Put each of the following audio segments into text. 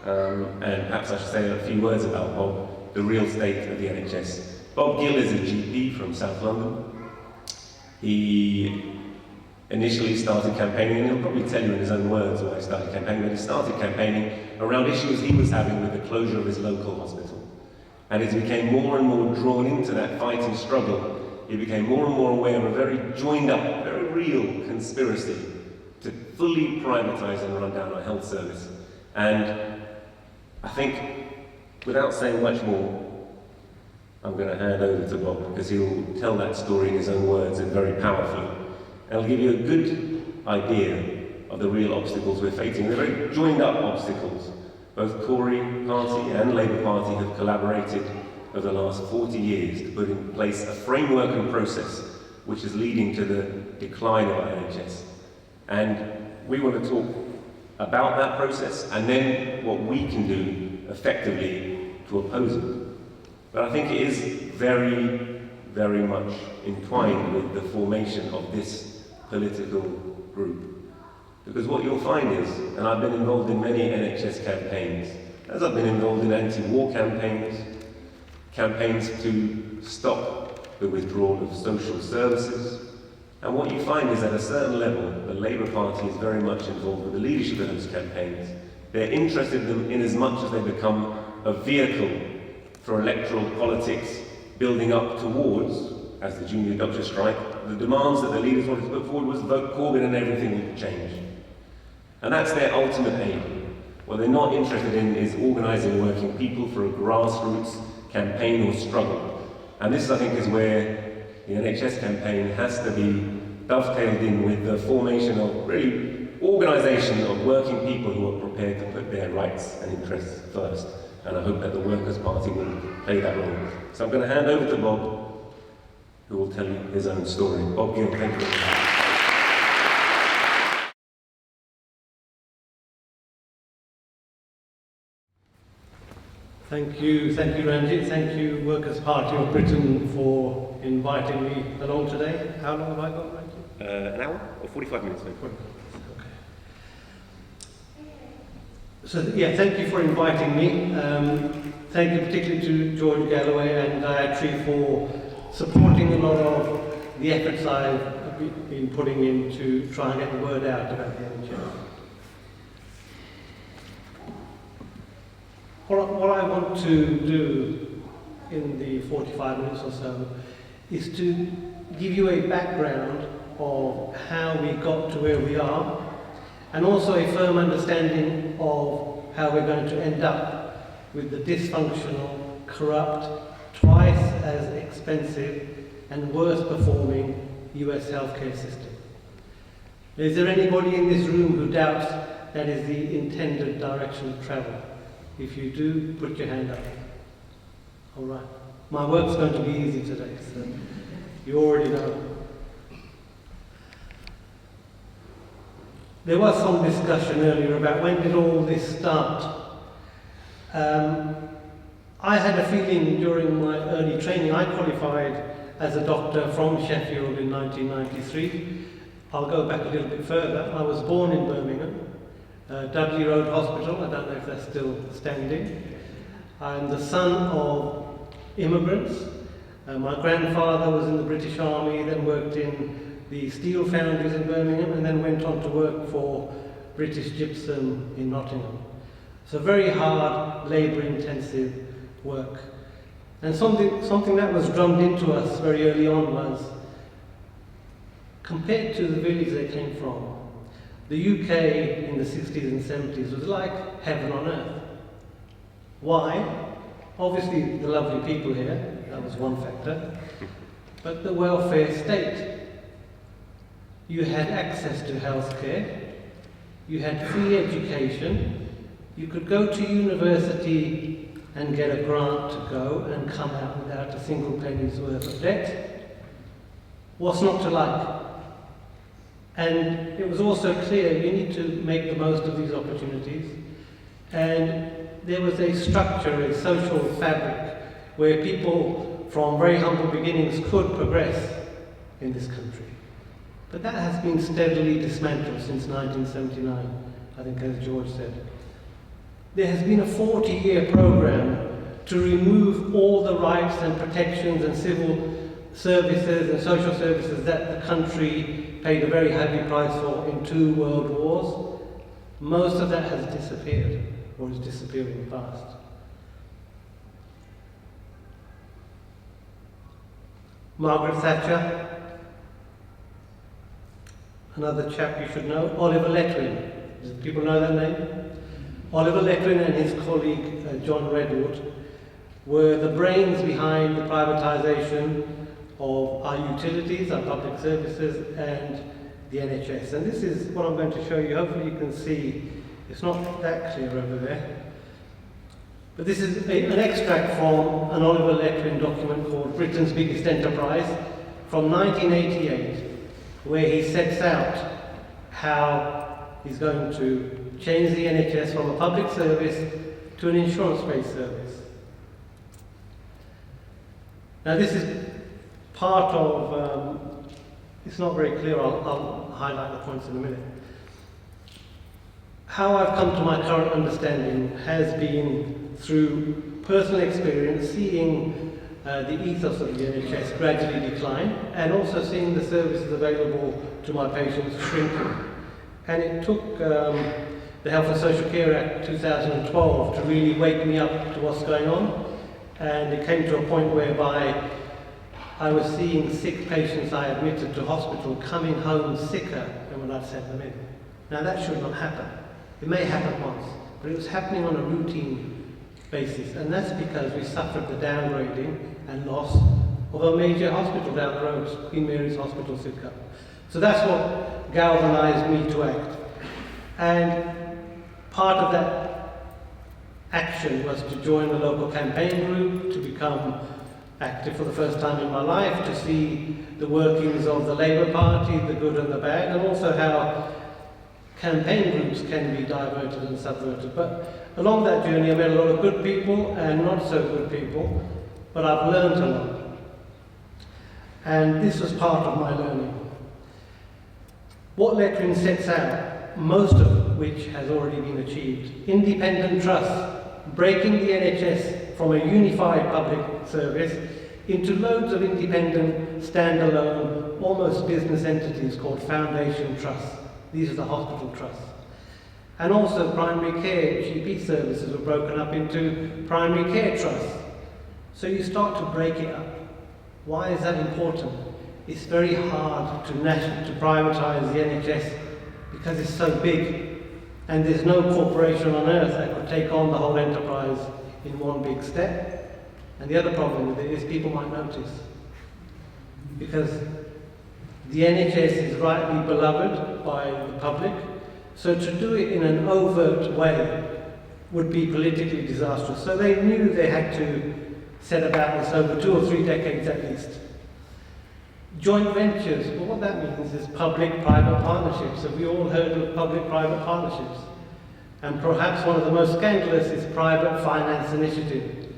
and perhaps I should say a few words about Bob, the real state of the NHS. Bob Gill is a GP from South London. He initially started campaigning, and he'll probably tell you in his own words why he started campaigning, but he started campaigning around issues he was having with the closure of his local hospital. And as he became more and more drawn into that fight and struggle, he became more and more aware of a very joined up, very real conspiracy to fully privatise and run down our health service. And I think, without saying much more, I'm going to hand over to Bob, because he'll tell that story in his own words and very powerfully. And he'll give you a good idea of the real obstacles we're facing. They're very joined up obstacles. Both Tory Party and Labour Party have collaborated over the last 40 years to put in place a framework and process which is leading to the decline of our NHS. And we want to talk about that process and then what we can do effectively to oppose it. But I think it is very, very much entwined with the formation of this political group. Because what you'll find is, and I've been involved in many NHS campaigns, as I've been involved in anti-war campaigns, campaigns to stop the withdrawal of social services, and what you find is at a certain level, the Labour Party is very much involved with the leadership of those campaigns. They're interested in them in as much as they become a vehicle for electoral politics, building up towards, as the junior doctor strike, the demands that the leaders wanted to put forward was vote Corbyn and everything would change. And that's their ultimate aim. What they're not interested in is organising working people for a grassroots campaign or struggle. And this, I think, is where the NHS campaign has to be dovetailed in with the formation of really organisation of working people who are prepared to put their rights and interests first. And I hope that the Workers' Party will play that role. So I'm going to hand over to Bob, who will tell you his own story. Bob Gill, thank you. Thank you, Ranjit. Thank you, Workers' Party of Britain, for inviting me along today. How long have I got, Ranjit? An hour or 45 minutes? Maybe. Okay. So, yeah, thank you for inviting me. Thank you particularly to George Galloway and Gayatri for supporting a lot of the efforts I've been putting in to try and get the word out about the NHS. What I want to do in the 45 minutes or so is to give you a background of how we got to where we are, and also a firm understanding of how we're going to end up with the dysfunctional, corrupt, twice as expensive and worse performing US healthcare system. Is there anybody in this room who doubts that is the intended direction of travel? If you do, put your hand up. All right. My work's going to be easy today, so you already know. There was some discussion earlier about when did all this start. I had a feeling during my early training. I qualified as a doctor from Sheffield in 1993. I'll go back a little bit further. I was born in Birmingham, Dudley Road Hospital. I don't know if that's still standing. I'm the son of immigrants. My grandfather was in the British Army, then worked in the steel foundries in Birmingham, and then went on to work for British Gypsum in Nottingham. So very hard, labour-intensive work. And something that was drummed into us very early on was, compared to the village they came from, the UK in the 60s and 70s was like heaven on earth. Why? Obviously the lovely people here, that was one factor, but the welfare state. You had access to healthcare, you had free education, you could go to university and get a grant to go and come out without a single penny's worth of debt. What's not to like? And it was also clear you need to make the most of these opportunities. And there was a structure, a social fabric, where people from very humble beginnings could progress in this country. But that has been steadily dismantled since 1979, I think, as George said. There has been a 40-year program to remove all the rights and protections and civil services and social services that the country paid a very heavy price for in 2 world wars. Most of that has disappeared, or is disappearing fast. Margaret Thatcher, another chap you should know, Oliver Letwin. Do people know that name? Oliver Letwin and his colleague John Redwood were the brains behind the privatisation of our utilities, our public services, and the NHS. And this is what I'm going to show you. Hopefully you can see. It's not that clear over there. But this is an extract from an Oliver Letwin document called Britain's Biggest Enterprise from 1988, where he sets out how he's going to change the NHS from a public service to an insurance-based service. Now this is part of, it's not very clear, I'll highlight the points in a minute. How I've come to my current understanding has been through personal experience, seeing the ethos of the NHS gradually decline, and also seeing the services available to my patients shrinking. And it took the Health and Social Care Act 2012 to really wake me up to what's going on. And it came to a point whereby I was seeing sick patients I admitted to hospital coming home sicker than when I'd sent them in. Now that should not happen. It may happen once, but it was happening on a routine basis. And that's because we suffered the downgrading and loss of a major hospital down the road, Queen Mary's Hospital, Sidcup. So that's what galvanised me to act. And part of that action was to join a local campaign group, to become active for the first time in my life, to see the workings of the Labour Party, the good and the bad, and also how campaign groups can be diverted and subverted. But along that journey I met a lot of good people and not so good people, but I've learned a lot. And this was part of my learning. What Letwin sets out, most of which has already been achieved: independent trusts, breaking the NHS from a unified public service into loads of independent, standalone, almost business entities called foundation trusts. These are the hospital trusts. And also primary care, GP services were broken up into primary care trusts. So you start to break it up. Why is that important? It's very hard to privatise the NHS because it's so big, and there's no corporation on earth that could take on the whole enterprise in one big step. And the other problem with it is people might notice, because the NHS is rightly beloved by the public, so to do it in an overt way would be politically disastrous. So they knew they had to set about this over 2 or 3 decades at least. Joint ventures, well, what that means is public-private partnerships. Have we all heard of public-private partnerships? And perhaps one of the most scandalous is private finance initiative,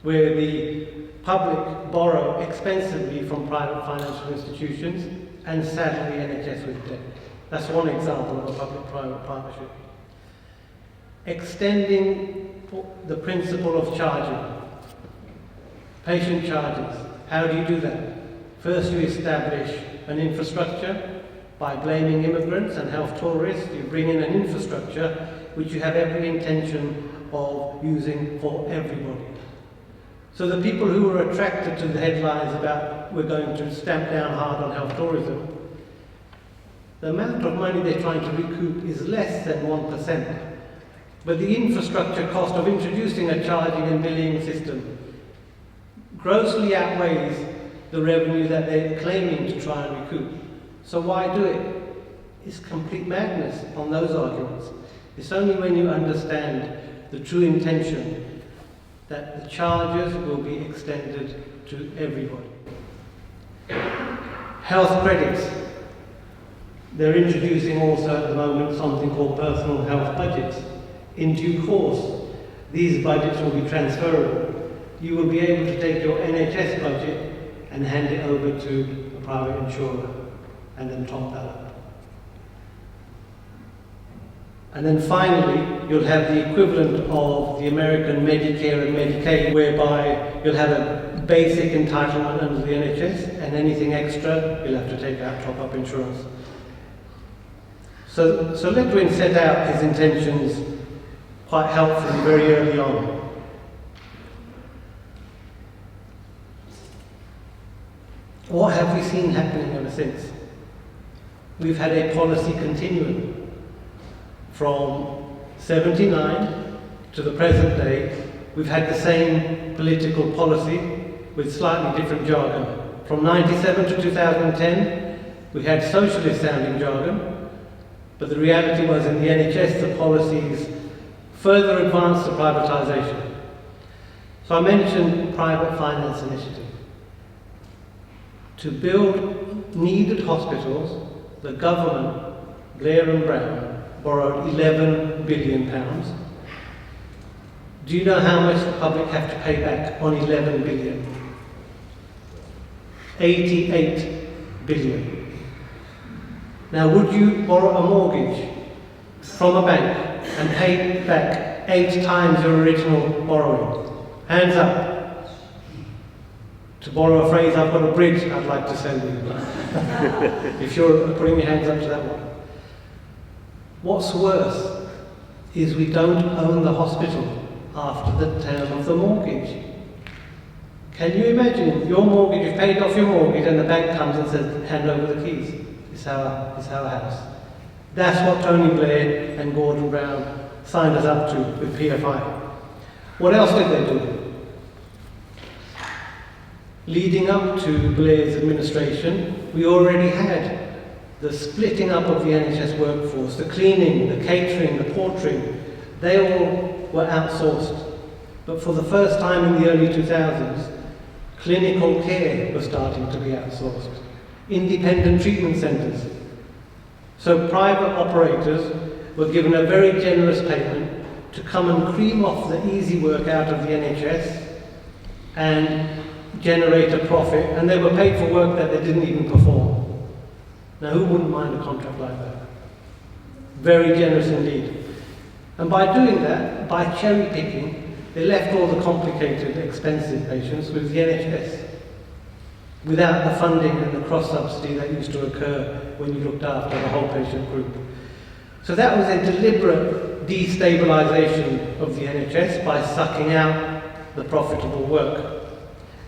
where the public borrow expensively from private financial institutions and saddle the NHS with debt. That's one example of a public-private partnership. Extending the principle of charging. Patient charges. How do you do that? First, you establish an infrastructure by blaming immigrants and health tourists. You bring in an infrastructure which you have every intention of using for everybody. So the people who were attracted to the headlines about we're going to stamp down hard on health tourism, the amount of money they're trying to recoup is less than 1%. But the infrastructure cost of introducing a charging and billing system grossly outweighs the revenue that they're claiming to try and recoup. So why do it? It's complete madness on those arguments. It's only when you understand the true intention that the charges will be extended to everybody. Health credits. They're introducing also at the moment something called personal health budgets. In due course, these budgets will be transferable. You will be able to take your NHS budget and hand it over to a private insurer and then top that up. And then finally, you'll have the equivalent of the American Medicare and Medicaid, whereby you'll have a basic entitlement under the NHS, and anything extra, you'll have to take out top-up insurance. So Ledwin set out his intentions quite helpfully very early on. What have we seen happening ever since? We've had a policy continuum. From 79 to the present day, we've had the same political policy with slightly different jargon. From 97 to 2010, we had socialist sounding jargon, but the reality was in the NHS, the policies further advanced the privatisation. So I mentioned private finance initiative. To build needed hospitals, the government, Blair and Brown, borrowed £11 billion. Do you know how much the public have to pay back on 11 billion? 88 billion. Now, would you borrow a mortgage from a bank and pay back 8 times your original borrowing? Hands up. To borrow a phrase, I've got a bridge I'd like to send you. If you're putting your hands up to that one. What's worse is we don't own the hospital after the term of the mortgage. Can you imagine your mortgage, you've paid off your mortgage and the bank comes and says, hand over the keys, it's our house. That's what Tony Blair and Gordon Brown signed us up to with PFI. What else did they do? Leading up to Blair's administration, we already had the splitting up of the NHS workforce, the cleaning, the catering, the portering, they all were outsourced. But for the first time in the early 2000s, clinical care was starting to be outsourced. Independent treatment centres. So private operators were given a very generous payment to come and cream off the easy work out of the NHS and generate a profit, and they were paid for work that they didn't even perform. Now, who wouldn't mind a contract like that? Very generous indeed. And by doing that, by cherry picking, they left all the complicated, expensive patients with the NHS, without the funding and the cross-subsidy that used to occur when you looked after the whole patient group. So that was a deliberate destabilisation of the NHS by sucking out the profitable work.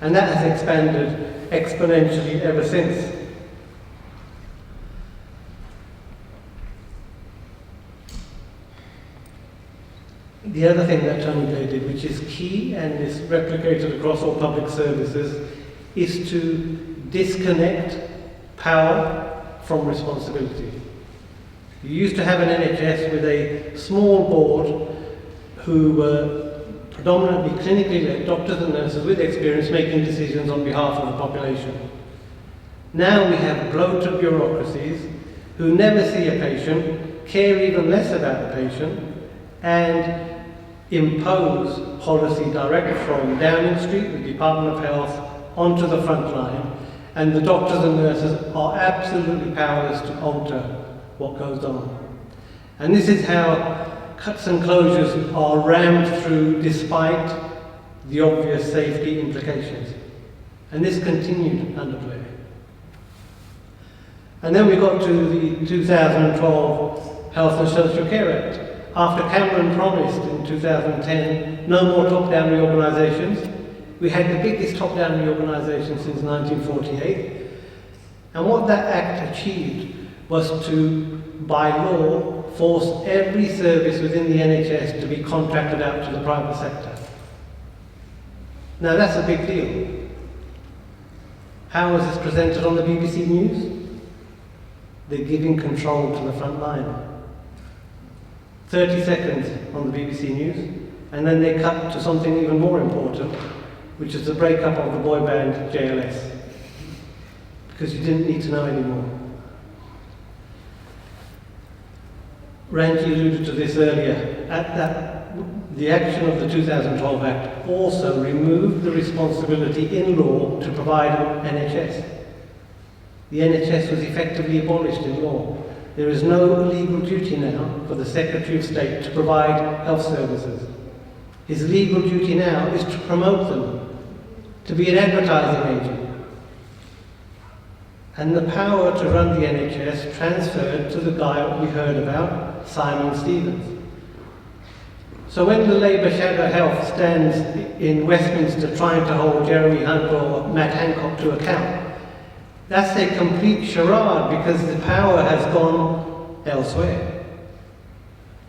And that has expanded exponentially ever since. The other thing that Tony Blair did, which is key and is replicated across all public services, is to disconnect power from responsibility. You used to have an NHS with a small board who were predominantly clinically led, doctors and nurses with experience making decisions on behalf of the population. Now we have bloated bureaucracies who never see a patient, care even less about the patient, and impose policy direct from Downing Street, the Department of Health, onto the front line, and the doctors and nurses are absolutely powerless to alter what goes on. And this is how cuts and closures are rammed through despite the obvious safety implications. And this continued under Blair. And then we got to the 2012 Health and Social Care Act. After Cameron promised in 2010 no more top-down reorganisations, we had the biggest top-down reorganisation since 1948. And what that act achieved was to, by law, force every service within the NHS to be contracted out to the private sector. Now that's a big deal. How was this presented on the BBC News? They're giving control to the front line. 30 seconds on the BBC News, and then they cut to something even more important, which is the breakup of the boy band JLS, because you didn't need to know anymore. Ranji alluded to this earlier. The action of the 2012 Act also removed the responsibility in law to provide an NHS. The NHS was effectively abolished in law. there is no legal duty now for the Secretary of State to provide health services. His legal duty now is to promote them, to be an advertising agent. And the power to run the NHS transferred to the guy we heard about, Simon Stevens. So when the Labour Shadow Health stands in Westminster trying to hold Jeremy Hunt or Matt Hancock to account, that's a complete charade because the power has gone elsewhere.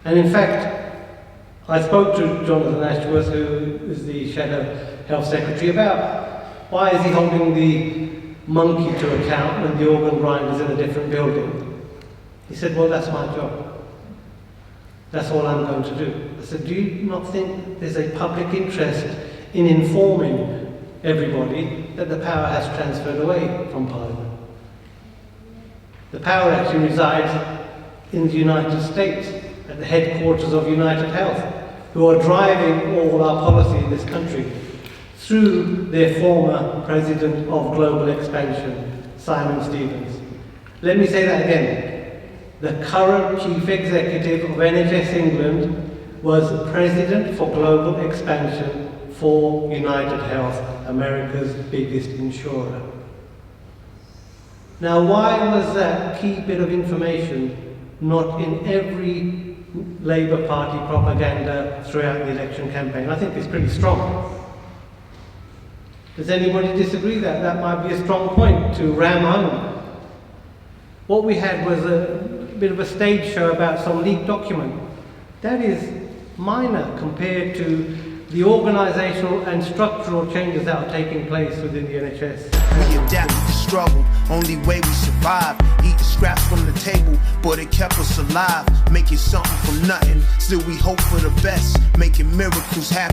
And in fact, I spoke to Jonathan Ashworth, who is the Shadow Health Secretary, about why is he holding the monkey to account when the organ grinder is in a different building. He said, well, that's my job. That's all I'm going to do. I said, do you not think there's a public interest in informing everybody that the power has transferred away from Parliament? The power actually resides in the United States, at the headquarters of United Health, who are driving all our policy in this country through their former President of Global Expansion, Simon Stevens. Let me say that again. The current Chief Executive of NHS England was President for Global Expansion for United Health, America's biggest insurer. Now, why was that key bit of information not in every Labour Party propaganda throughout the election campaign? I think it's pretty strong. Does anybody disagree that that might be a strong point to ram home? What we had was a bit of a stage show about some leaked document. That is minor compared to the organisational and structural changes that are taking place within the NHS. We adapted to struggle, only way we survive. Eating scraps from the table, but it kept us alive. Making something from nothing, still we hope for the best. Making miracles happen.